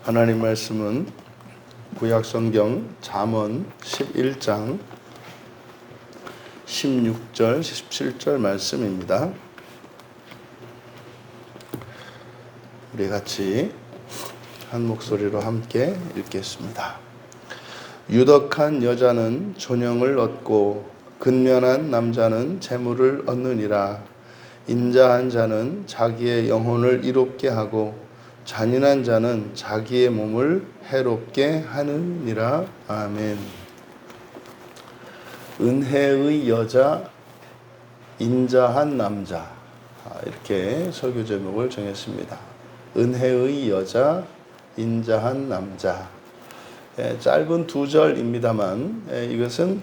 하나님 말씀은 구약성경 잠언 11장 16절 17절 말씀입니다. 우리 같이 한 목소리로 함께 읽겠습니다. 유덕한 여자는 존영을 얻고 근면한 남자는 재물을 얻느니라. 인자한 자는 자기의 영혼을 이롭게 하고 잔인한 자는 자기의 몸을 해롭게 하느니라. 아멘. 은혜의 여자, 인자한 남자, 이렇게 설교 제목을 정했습니다. 은혜의 여자, 인자한 남자. 짧은 두 절입니다만 이것은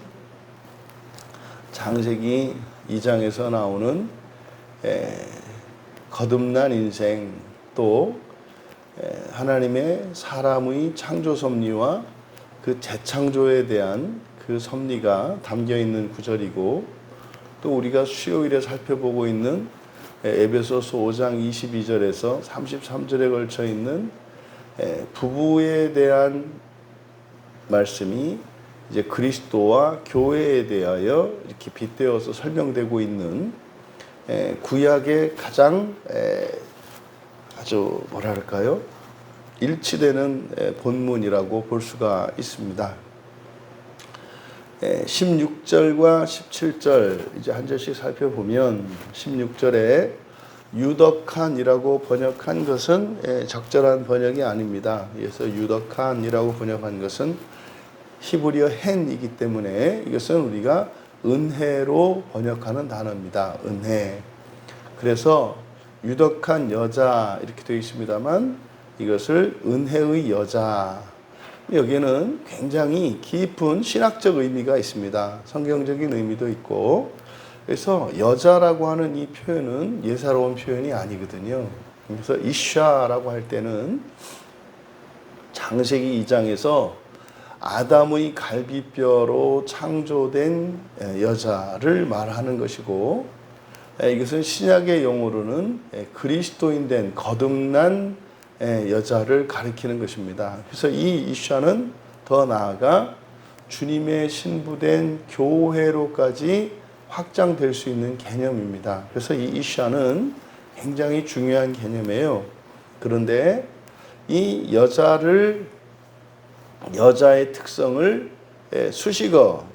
창세기 2장에서 나오는 거듭난 인생, 또 하나님의 사람의 창조 섭리와 그 재창조에 대한 그 섭리가 담겨 있는 구절이고, 또 우리가 수요일에 살펴보고 있는 에베소서 5장 22절에서 33절에 걸쳐 있는 부부에 대한 말씀이 이제 그리스도와 교회에 대하여 이렇게 빗대어서 설명되고 있는 구약의 가장 아주 뭐랄까요? 일치되는 본문이라고 볼 수가 있습니다. 16절과 17절 이제 한 절씩 살펴보면, 16절에 유덕한이라고 번역한 것은 적절한 번역이 아닙니다. 그래서 유덕한이라고 번역한 것은 히브리어 헨이기 때문에 이것은 우리가 은혜로 번역하는 단어입니다. 은혜. 그래서 유덕한 여자 이렇게 되어 있습니다만 이것을 은혜의 여자, 여기에는 굉장히 깊은 신학적 의미가 있습니다. 성경적인 의미도 있고, 그래서 여자라고 하는 이 표현은 예사로운 표현이 아니거든요. 그래서 이샤라고 할 때는 창세기 2장에서 아담의 갈비뼈로 창조된 여자를 말하는 것이고, 이것은 신약의 용어로는 그리스도인 된 거듭난 여자를 가리키는 것입니다. 그래서 이 이샤는 더 나아가 주님의 신부된 교회로까지 확장될 수 있는 개념입니다. 그래서 이 이샤는 굉장히 중요한 개념이에요. 그런데 이 여자의 특성을 수식어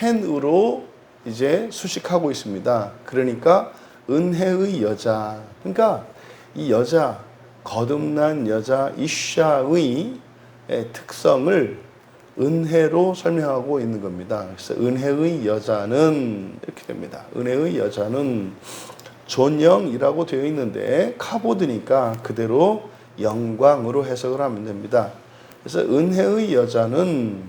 헨으로 이제 수식하고 있습니다. 그러니까 은혜의 여자, 그러니까 이 여자, 거듭난 여자 이샤의 특성을 은혜로 설명하고 있는 겁니다. 그래서 은혜의 여자는 이렇게 됩니다. 은혜의 여자는 존영이라고 되어 있는데 카보드니까 그대로 영광으로 해석을 하면 됩니다. 그래서 은혜의 여자는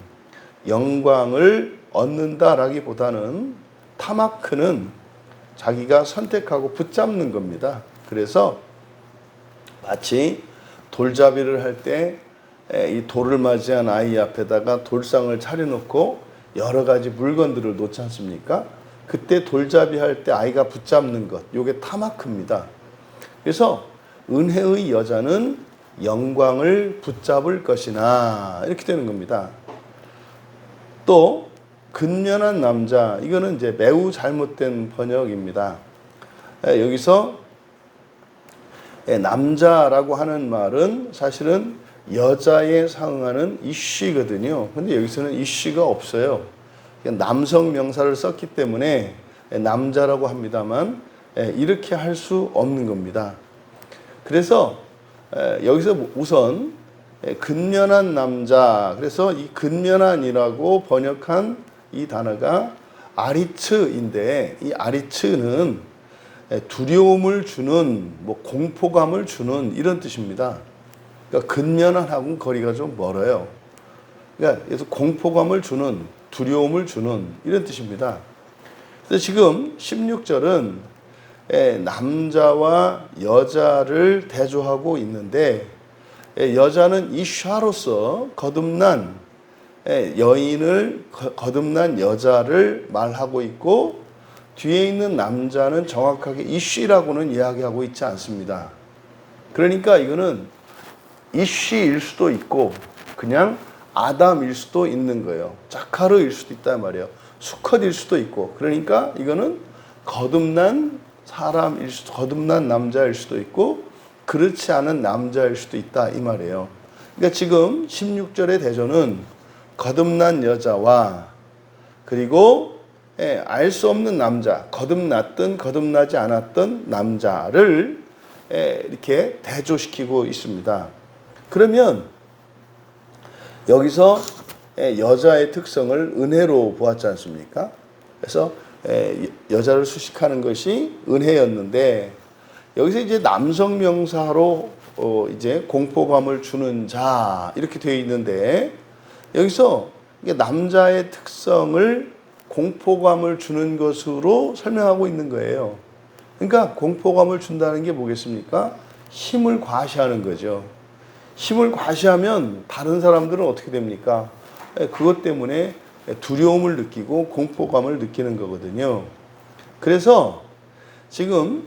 영광을 얻는다라기보다는 타마크는 자기가 선택하고 붙잡는 겁니다. 그래서 마치 돌잡이를 할 때 이 돌을 맞이한 아이 앞에다가 돌상을 차려놓고 여러 가지 물건들을 놓지 않습니까? 그때 돌잡이 할 때 아이가 붙잡는 것, 이게 타마크입니다. 그래서 은혜의 여자는 영광을 붙잡을 것이나 이렇게 되는 겁니다. 또 근면한 남자, 이거는 이제 매우 잘못된 번역입니다. 여기서 남자라고 하는 말은 사실은 여자에 상응하는 이쉬거든요. 근데 여기서는 이쉬가 없어요. 남성 명사를 썼기 때문에 남자라고 합니다만 이렇게 할 수 없는 겁니다. 그래서 여기서 우선 근면한 남자, 그래서 이 근면한이라고 번역한 이 단어가 아리츠인데, 이 아리츠는 두려움을 주는, 공포감을 주는 이런 뜻입니다. 그러니까 근면한하고는 거리가 좀 멀어요. 그러니까 그래서 공포감을 주는, 두려움을 주는 이런 뜻입니다. 그래서 지금 16절은 남자와 여자를 대조하고 있는데, 여자는 이샤로서 거듭난 여인을, 거듭난 여자를 말하고 있고, 뒤에 있는 남자는 정확하게 이쉬라고는 이야기하고 있지 않습니다. 그러니까 이거는 이쉬일 수도 있고 그냥 아담일 수도 있는 거예요. 자카르일 수도 있단 말이에요. 수컷일 수도 있고. 그러니까 이거는 거듭난 사람일 수도, 거듭난 남자일 수도 있고 그렇지 않은 남자일 수도 있다 이 말이에요. 그러니까 지금 16절의 대조는 거듭난 여자와 그리고 알 수 없는 남자, 거듭났든 거듭나지 않았던 남자를 이렇게 대조시키고 있습니다. 그러면 여기서 여자의 특성을 은혜로 보았지 않습니까? 그래서 여자를 수식하는 것이 은혜였는데 여기서 이제 남성 명사로 이제 공포감을 주는 자 이렇게 되어 있는데 여기서 남자의 특성을 공포감을 주는 것으로 설명하고 있는 거예요. 그러니까 공포감을 준다는 게 뭐겠습니까? 힘을 과시하는 거죠. 힘을 과시하면 다른 사람들은 어떻게 됩니까? 그것 때문에 두려움을 느끼고 공포감을 느끼는 거거든요. 그래서 지금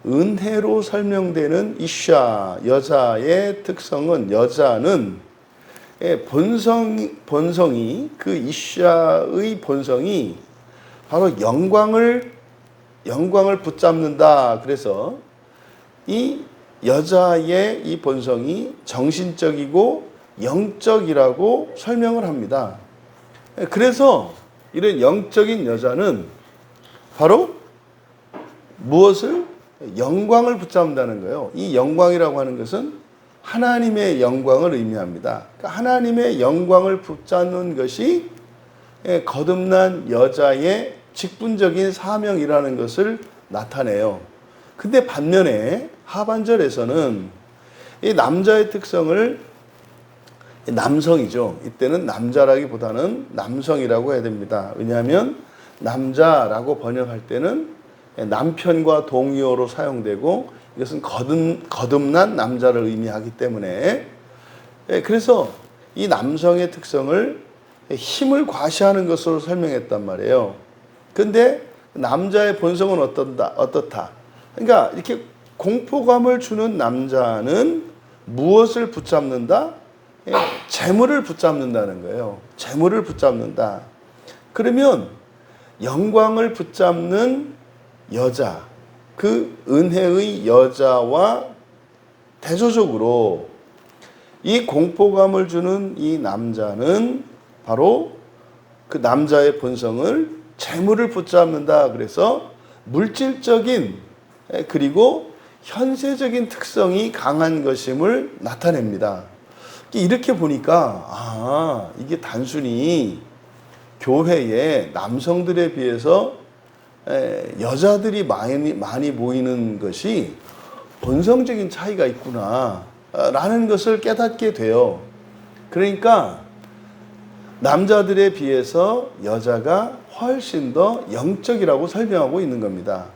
은혜로 설명되는 이샤, 여자의 특성은 여자는 본성이 그 이샤의 본성이 바로 영광을 붙잡는다. 그래서 이 여자의 이 본성이 정신적이고 영적이라고 설명을 합니다. 그래서 이런 영적인 여자는 바로 무엇을? 영광을 붙잡는다는 거예요. 이 영광이라고 하는 것은 하나님의 영광을 의미합니다. 그러니까 하나님의 영광을 붙잡는 것이 거듭난 여자의 직분적인 사명이라는 것을 나타내요. 근데 반면에 하반절에서는 이 남자의 특성을 남성이죠. 이때는 남자라기보다는 남성이라고 해야 됩니다. 왜냐하면 남자라고 번역할 때는 남편과 동의어로 사용되고 이것은 거듭난 남자를 의미하기 때문에 그래서 이 남성의 특성을 힘을 과시하는 것으로 설명했단 말이에요. 근데 남자의 본성은 어떻다? 그러니까 이렇게 공포감을 주는 남자는 무엇을 붙잡는다? 재물을 붙잡는다는 거예요. 재물을 붙잡는다. 그러면 영광을 붙잡는 여자, 그 은혜의 여자와 대조적으로 이 공포감을 주는 이 남자는 바로 그 남자의 본성을 재물을 붙잡는다. 그래서 물질적인 그리고 현세적인 특성이 강한 것임을 나타냅니다. 이렇게 보니까 이게 단순히 교회에 남성들에 비해서 여자들이 많이 모이는 것이 본성적인 차이가 있구나 라는 것을 깨닫게 돼요. 그러니까 남자들에 비해서 여자가 훨씬 더 영적이라고 설명하고 있는 겁니다.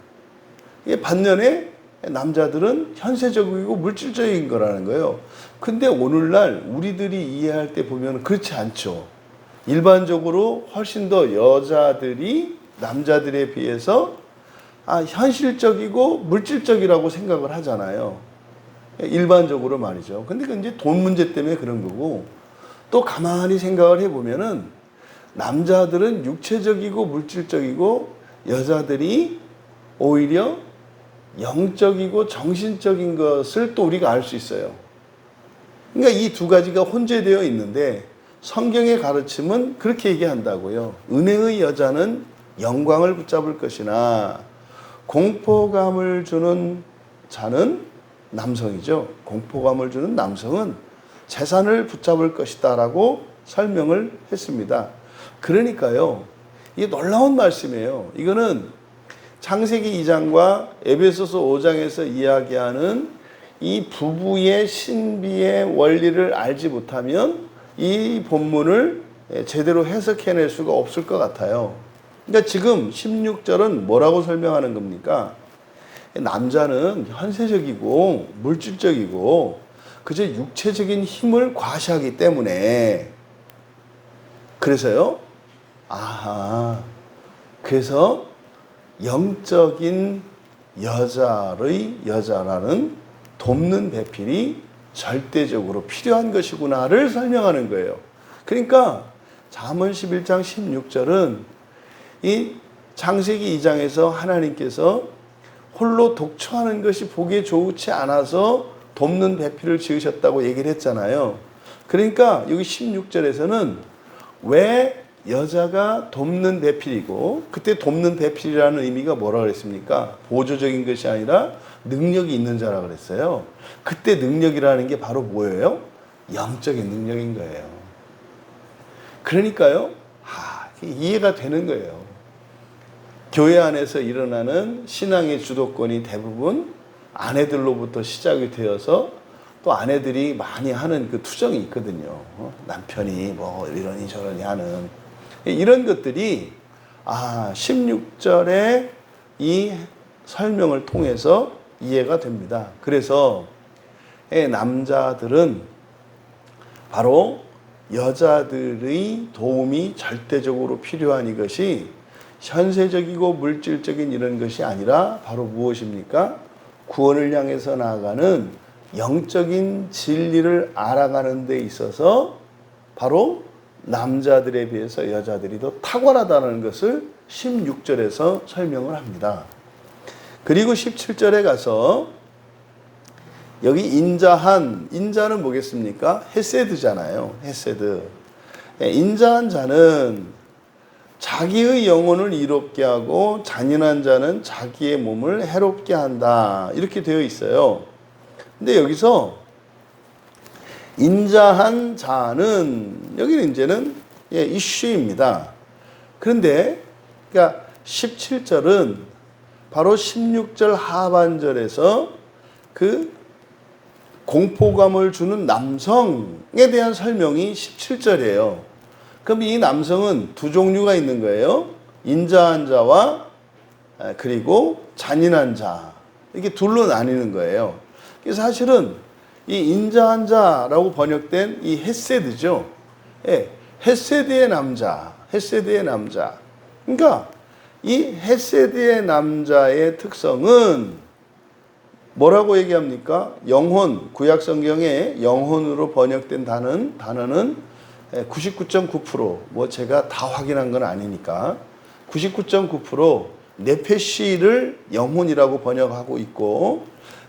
반면에 남자들은 현세적이고 물질적인 거라는 거예요. 근데 오늘날 우리들이 이해할 때 보면 그렇지 않죠. 일반적으로 훨씬 더 여자들이 남자들에 비해서 현실적이고 물질적이라고 생각을 하잖아요. 일반적으로 말이죠. 근데 그 이제 돈 문제 때문에 그런 거고 또 가만히 생각을 해보면은 남자들은 육체적이고 물질적이고 여자들이 오히려 영적이고 정신적인 것을 또 우리가 알 수 있어요. 그러니까 이 두 가지가 혼재되어 있는데 성경의 가르침은 그렇게 얘기한다고요. 은혜의 여자는 영광을 붙잡을 것이나 공포감을 주는 자는 남성이죠. 공포감을 주는 남성은 재산을 붙잡을 것이다 라고 설명을 했습니다. 그러니까요, 이게 놀라운 말씀이에요. 이거는 창세기 2장과 에베소서 5장에서 이야기하는 이 부부의 신비의 원리를 알지 못하면 이 본문을 제대로 해석해낼 수가 없을 것 같아요. 그러니까 지금 16절은 뭐라고 설명하는 겁니까? 남자는 현세적이고 물질적이고 그저 육체적인 힘을 과시하기 때문에 그래서요. 그래서 영적인 여자라는 돕는 배필이 절대적으로 필요한 것이구나를 설명하는 거예요. 그러니까 잠언 11장 16절은 이 창세기 2장에서 하나님께서 홀로 독처하는 것이 보기에 좋지 않아서 돕는 배필을 지으셨다고 얘기를 했잖아요. 그러니까 여기 16절에서는 왜 여자가 돕는 배필이고, 그때 돕는 배필이라는 의미가 뭐라 그랬습니까? 보조적인 것이 아니라 능력이 있는 자라 그랬어요. 그때 능력이라는 게 바로 뭐예요? 영적인 능력인 거예요. 그러니까요, 이해가 되는 거예요. 교회 안에서 일어나는 신앙의 주도권이 대부분 아내들로부터 시작이 되어서 또 아내들이 많이 하는 그 투정이 있거든요. 남편이 뭐 이러니 저러니 하는 이런 것들이 16절의 이 설명을 통해서 이해가 됩니다. 그래서 남자들은 바로 여자들의 도움이 절대적으로 필요한 이것이 현세적이고 물질적인 이런 것이 아니라 바로 무엇입니까? 구원을 향해서 나아가는 영적인 진리를 알아가는 데 있어서 바로 남자들에 비해서 여자들이 더 탁월하다는 것을 16절에서 설명을 합니다. 그리고 17절에 가서 여기 인자는 뭐겠습니까? 헤세드잖아요. 헤세드. 인자한 자는 자기의 영혼을 이롭게 하고 잔인한 자는 자기의 몸을 해롭게 한다. 이렇게 되어 있어요. 근데 여기서 인자한 자는 여기는 이제는 이슈입니다. 그런데 그러니까 17절은 바로 16절 하반절에서 그 공포감을 주는 남성에 대한 설명이 17절이에요. 그럼 이 남성은 두 종류가 있는 거예요. 인자한 자와 그리고 잔인한 자. 이게 둘로 나뉘는 거예요. 그래서 사실은 이 인자한 자라고 번역된 이 헤세드죠. 헤세드의 남자, 헤세드의 남자. 그러니까 이 헤세드의 남자의 특성은 뭐라고 얘기합니까? 영혼, 구약 성경에 영혼으로 번역된 단어는 99.9%, 뭐 제가 다 확인한 건 아니니까 99.9% 네페시를 영혼이라고 번역하고 있고,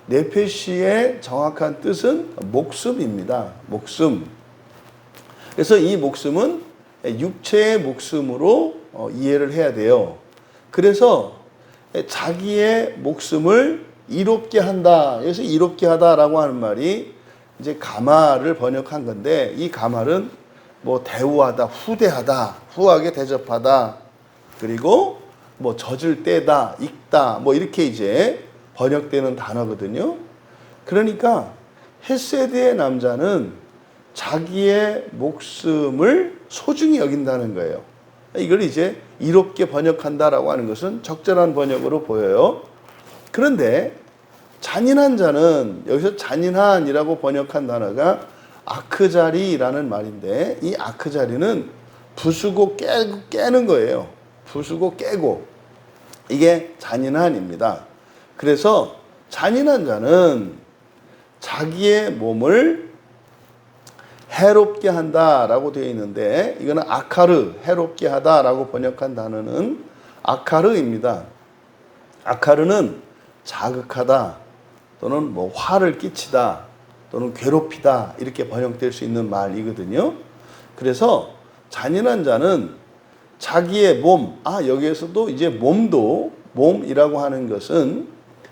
네페시의 정확한 뜻은 목숨입니다. 목숨. 그래서 이 목숨은 육체의 목숨으로 이해를 해야 돼요. 그래서 자기의 목숨을 이롭게 한다. 그래서 이롭게 하다라고 하는 말이 이제 가말을 번역한 건데, 이 가말은 뭐 대우하다, 후대하다, 후하게 대접하다, 그리고 뭐 젖을 떼다, 익다, 뭐 이렇게 이제 번역되는 단어거든요. 그러니까 헤세드의 남자는 자기의 목숨을 소중히 여긴다는 거예요. 이걸 이제 이롭게 번역한다라고 하는 것은 적절한 번역으로 보여요. 그런데 잔인한 자는, 여기서 잔인한이라고 번역한 단어가 아크자리라는 말인데, 이 아크자리는 부수고 깨는 거예요. 부수고 깨고. 이게 잔인한입니다. 그래서 잔인한 자는 자기의 몸을 해롭게 한다라고 되어 있는데, 이거는 아카르, 해롭게 하다라고 번역한 단어는 아카르입니다. 아카르는 자극하다, 또는 뭐 화를 끼치다, 또는 괴롭히다, 이렇게 번역될 수 있는 말이거든요. 그래서 잔인한 자는 자기의 몸, 여기에서도 이제 몸이라고 하는 것은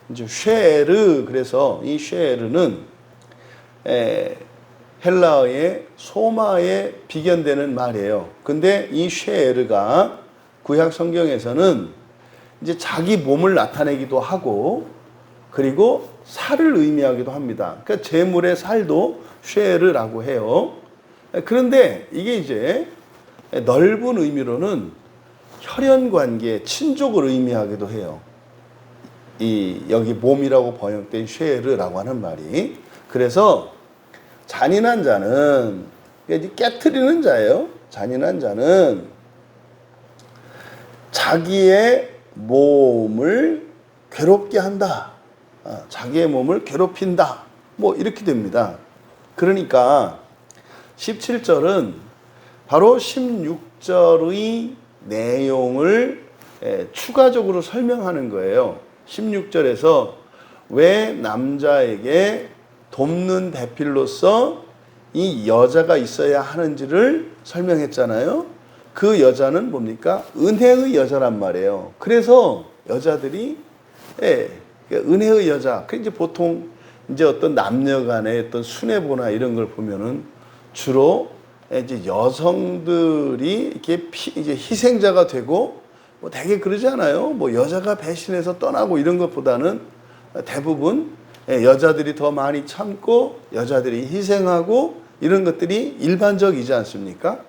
이제 쉐에르, 그래서 이 쉐에르는 헬라어의 소마에 비견되는 말이에요. 근데 이 쉐에르가 구약 성경에서는 이제 자기 몸을 나타내기도 하고, 그리고 살을 의미하기도 합니다. 그러니까 제물의 살도 쉐에르라고 해요. 그런데 이게 이제 넓은 의미로는 혈연 관계, 친족을 의미하기도 해요. 여기 몸이라고 번역된 쉐에르라고 하는 말이. 그래서 잔인한 자는 깨트리는 자예요. 잔인한 자는 자기의 몸을 괴롭게 한다. 자기의 몸을 괴롭힌다. 뭐 이렇게 됩니다. 그러니까 17절은 바로 16절의 내용을 추가적으로 설명하는 거예요. 16절에서 왜 남자에게 돕는 대필로서 이 여자가 있어야 하는지를 설명했잖아요. 그 여자는 뭡니까? 은혜의 여자란 말이에요. 그래서 여자들이 은혜의 여자. 그 이제 보통 이제 어떤 남녀 간의 어떤 순애보나 이런 걸 보면은 주로 이제 여성들이 이렇게 이제 희생자가 되고 뭐 되게 그러지 않아요? 뭐 여자가 배신해서 떠나고 이런 것보다는 대부분 여자들이 더 많이 참고 여자들이 희생하고 이런 것들이 일반적이지 않습니까?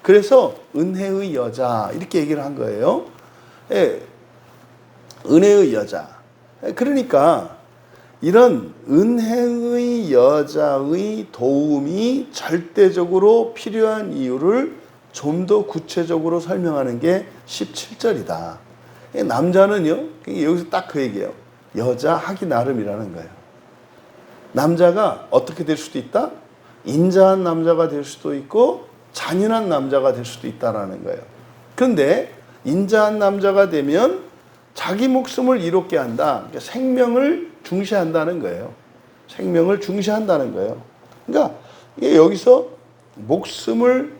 그래서 은혜의 여자 이렇게 얘기를 한 거예요. 은혜의 여자. 그러니까 이런 은혜의 여자의 도움이 절대적으로 필요한 이유를 좀 더 구체적으로 설명하는 게 17절이다. 남자는요, 여기서 딱 그 얘기예요. 여자 하기 나름이라는 거예요. 남자가 어떻게 될 수도 있다? 인자한 남자가 될 수도 있고 잔인한 남자가 될 수도 있다라는 거예요. 그런데 인자한 남자가 되면 자기 목숨을 이롭게 한다. 그러니까 생명을 중시한다는 거예요. 생명을 중시한다는 거예요. 그러니까 여기서 목숨을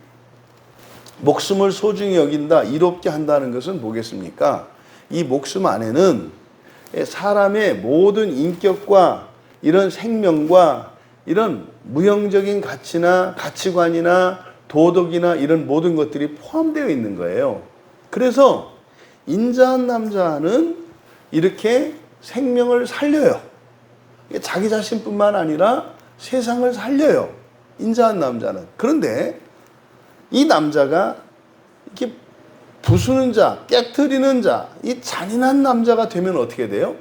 소중히 여긴다, 이롭게 한다는 것은 뭐겠습니까? 이 목숨 안에는 사람의 모든 인격과 이런 생명과 이런 무형적인 가치나 가치관이나 도덕이나 이런 모든 것들이 포함되어 있는 거예요. 그래서 인자한 남자는 이렇게 생명을 살려요. 자기 자신뿐만 아니라 세상을 살려요. 인자한 남자는. 그런데 이 남자가 이렇게 부수는 자, 깨트리는 자, 이 잔인한 남자가 되면 어떻게 돼요?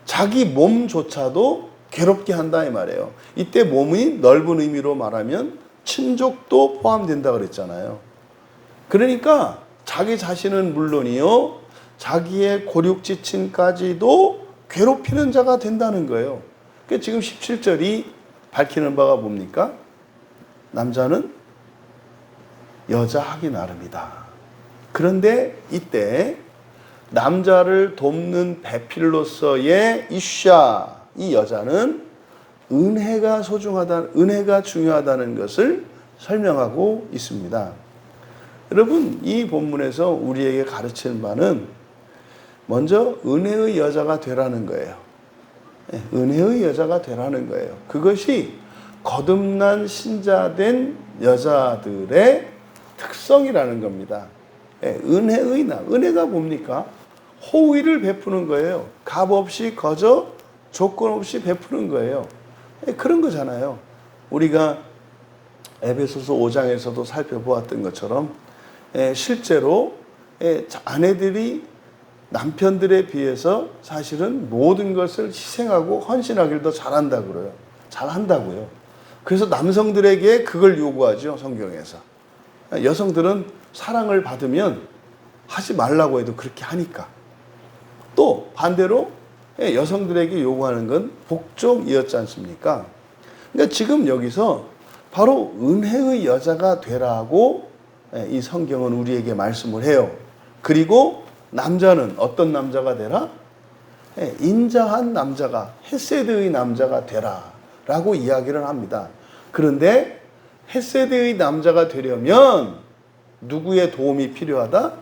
자기 몸조차도 괴롭게 한다 이 말이에요. 이때 몸이 넓은 의미로 말하면 친족도 포함된다 그랬잖아요. 그러니까 자기 자신은 물론이요, 자기의 고륙지친까지도 괴롭히는 자가 된다는 거예요. 그러니까 지금 17절이 밝히는 바가 뭡니까? 남자는 여자 하기 나름이다. 그런데 이때 남자를 돕는 배필로서의 이샤, 이 여자는 은혜가 소중하다, 은혜가 중요하다는 것을 설명하고 있습니다. 여러분, 이 본문에서 우리에게 가르치는 바는 먼저 은혜의 여자가 되라는 거예요. 은혜의 여자가 되라는 거예요. 그것이 거듭난 신자된 여자들의 특성이라는 겁니다. 은혜의 은혜가 뭡니까? 호의를 베푸는 거예요. 값 없이 거저 조건 없이 베푸는 거예요. 그런 거잖아요. 우리가 에베소서 5장에서도 살펴보았던 것처럼 실제로 아내들이 남편들에 비해서 사실은 모든 것을 희생하고 헌신하기를 더 잘한다고 그래요. 잘한다고요. 그래서 남성들에게 그걸 요구하죠, 성경에서. 여성들은 사랑을 받으면 하지 말라고 해도 그렇게 하니까. 또 반대로 여성들에게 요구하는 건 복종이었지 않습니까? 그러니까 지금 여기서 바로 은혜의 여자가 되라고 이 성경은 우리에게 말씀을 해요. 그리고 남자는 어떤 남자가 되라? 인자한 남자가, 헤세드의 남자가 되라 라고 이야기를 합니다. 그런데 헤세드의 남자가 되려면 누구의 도움이 필요하다?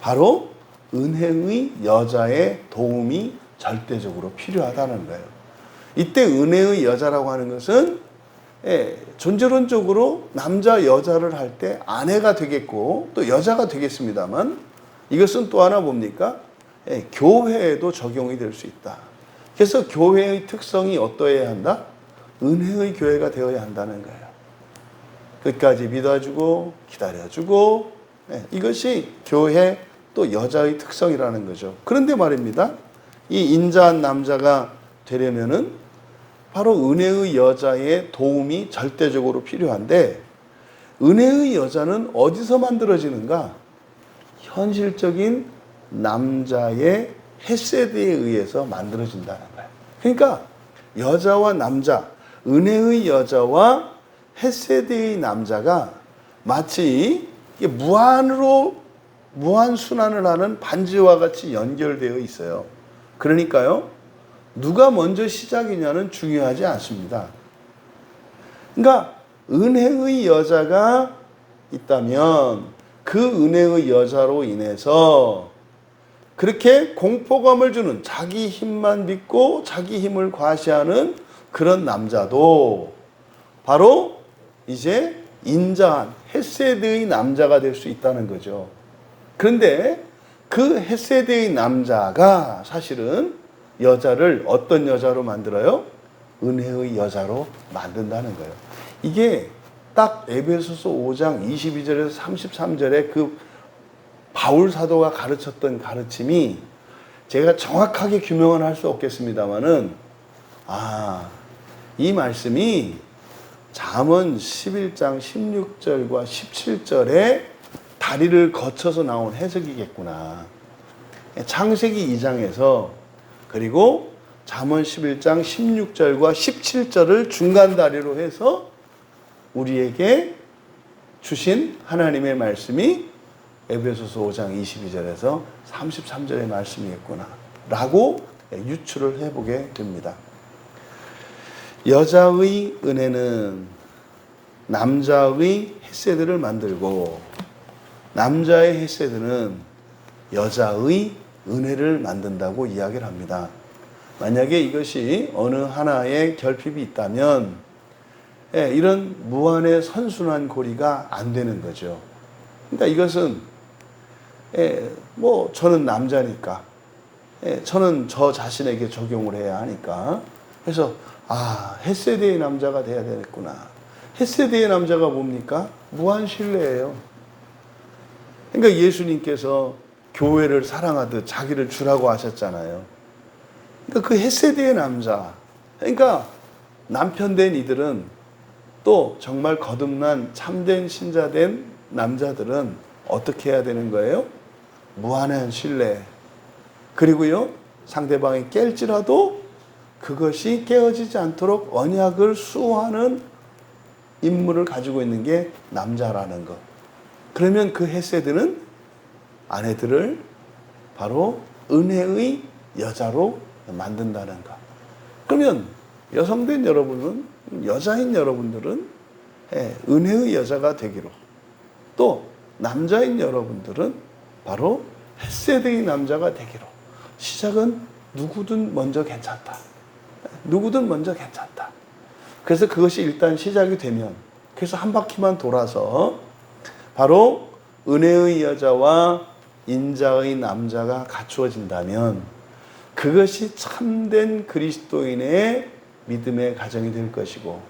바로 은혜의 여자의 도움이 절대적으로 필요하다는 거예요. 이때 은혜의 여자라고 하는 것은 존재론적으로 남자 여자를 할 때 아내가 되겠고 또 여자가 되겠습니다만, 이것은 또 하나 뭡니까? 교회에도 적용이 될 수 있다. 그래서 교회의 특성이 어떠해야 한다? 은혜의 교회가 되어야 한다는 거예요. 끝까지 믿어주고 기다려주고, 이것이 교회 또 여자의 특성이라는 거죠. 그런데 말입니다, 이 인자한 남자가 되려면은 바로 은혜의 여자의 도움이 절대적으로 필요한데, 은혜의 여자는 어디서 만들어지는가? 현실적인 남자의 헤세드에 의해서 만들어진다는 거예요. 그러니까 여자와 남자, 은혜의 여자와 헤세드의 남자가 마치 무한순환을 하는 반지와 같이 연결되어 있어요. 그러니까요, 누가 먼저 시작이냐는 중요하지 않습니다. 그러니까 은혜의 여자가 있다면 그 은혜의 여자로 인해서 그렇게 공포감을 주는, 자기 힘만 믿고 자기 힘을 과시하는 그런 남자도 바로 이제 인자한 헤세드의 남자가 될 수 있다는 거죠. 그런데 그 헤세드의 남자가 사실은 여자를 어떤 여자로 만들어요? 은혜의 여자로 만든다는 거예요. 이게 딱 에베소서 5장 22절에서 33절에 그 바울 사도가 가르쳤던 가르침이, 제가 정확하게 규명은 할 수 없겠습니다만은, 이 말씀이 잠언 11장 16절과 17절에 다리를 거쳐서 나온 해석이겠구나. 창세기 2장에서 그리고 잠언 11장 16절과 17절을 중간 다리로 해서 우리에게 주신 하나님의 말씀이 에베소서 5장 22절에서 33절의 말씀이겠구나 라고 유추를 해보게 됩니다. 여자의 은혜는 남자의 헤세드를 만들고, 남자의 헤세드는 여자의 은혜를 만든다고 이야기를 합니다. 만약에 이것이 어느 하나의 결핍이 있다면 이런 무한의 선순환 고리가 안 되는 거죠. 그러니까 이것은 저는 남자니까, 저는 저 자신에게 적용을 해야 하니까, 그래서 헤세드의 남자가 돼야 되겠구나. 헤세드의 남자가 뭡니까? 무한 신뢰예요. 그러니까 예수님께서 교회를 사랑하듯 자기를 주라고 하셨잖아요. 그러니까 그 헤세드의 남자, 그러니까 남편 된 이들은, 또 정말 거듭난 참된 신자된 남자들은 어떻게 해야 되는 거예요? 무한한 신뢰. 그리고요, 상대방이 깰지라도 그것이 깨어지지 않도록 언약을 수호하는 임무를 가지고 있는 게 남자라는 것. 그러면 그 헤세드는 아내들을 바로 은혜의 여자로 만든다는 것. 그러면 여성된 여러분은, 여자인 여러분들은 은혜의 여자가 되기로, 또 남자인 여러분들은 바로 헤세드의 남자가 되기로. 시작은 누구든 먼저 괜찮다. 누구든 먼저 괜찮다. 그래서 그것이 일단 시작이 되면, 그래서 한 바퀴만 돌아서 바로 은혜의 여자와 인자의 남자가 갖추어진다면 그것이 참된 그리스도인의 믿음의 가정이 될 것이고,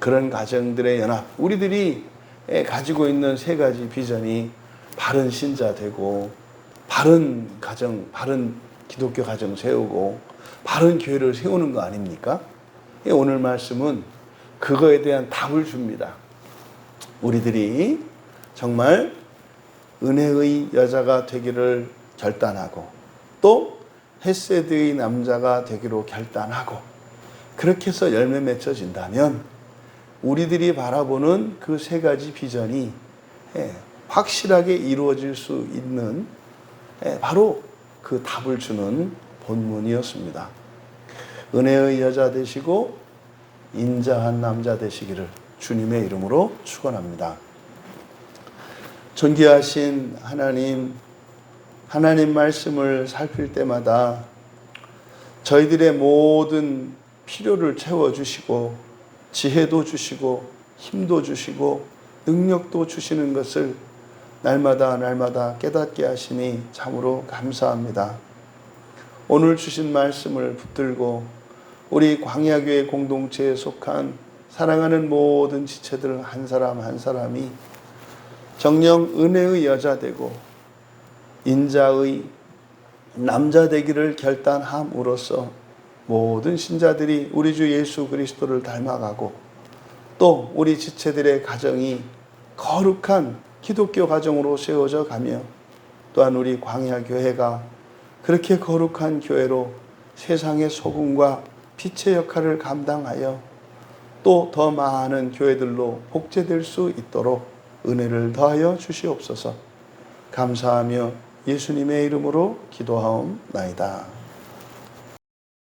그런 가정들의 연합, 우리들이 가지고 있는 세 가지 비전이 바른 신자 되고, 바른 가정, 바른 기독교 가정 세우고, 바른 교회를 세우는 거 아닙니까? 오늘 말씀은 그거에 대한 답을 줍니다. 우리들이 정말 은혜의 여자가 되기를 결단하고, 또 헤세드의 남자가 되기로 결단하고, 그렇게 해서 열매 맺혀진다면 우리들이 바라보는 그 세 가지 비전이 확실하게 이루어질 수 있는 바로 그 답을 주는 본문이었습니다. 은혜의 여자 되시고 인자한 남자 되시기를 주님의 이름으로 축원합니다. 존귀하신 하나님, 하나님 말씀을 살필 때마다 저희들의 모든 필요를 채워주시고, 지혜도 주시고, 힘도 주시고, 능력도 주시는 것을 날마다 날마다 깨닫게 하시니 참으로 감사합니다. 오늘 주신 말씀을 붙들고 우리 광야교회 공동체에 속한 사랑하는 모든 지체들 한 사람 한 사람이 정녕 은혜의 여자 되고 인자의 남자 되기를 결단함으로써 모든 신자들이 우리 주 예수 그리스도를 닮아가고, 또 우리 지체들의 가정이 거룩한 기독교 가정으로 세워져 가며, 또한 우리 광야교회가 그렇게 거룩한 교회로 세상의 소금과 빛의 역할을 감당하여 또 더 많은 교회들로 복제될 수 있도록 은혜를 더하여 주시옵소서. 감사하며 예수님의 이름으로 기도하옵나이다.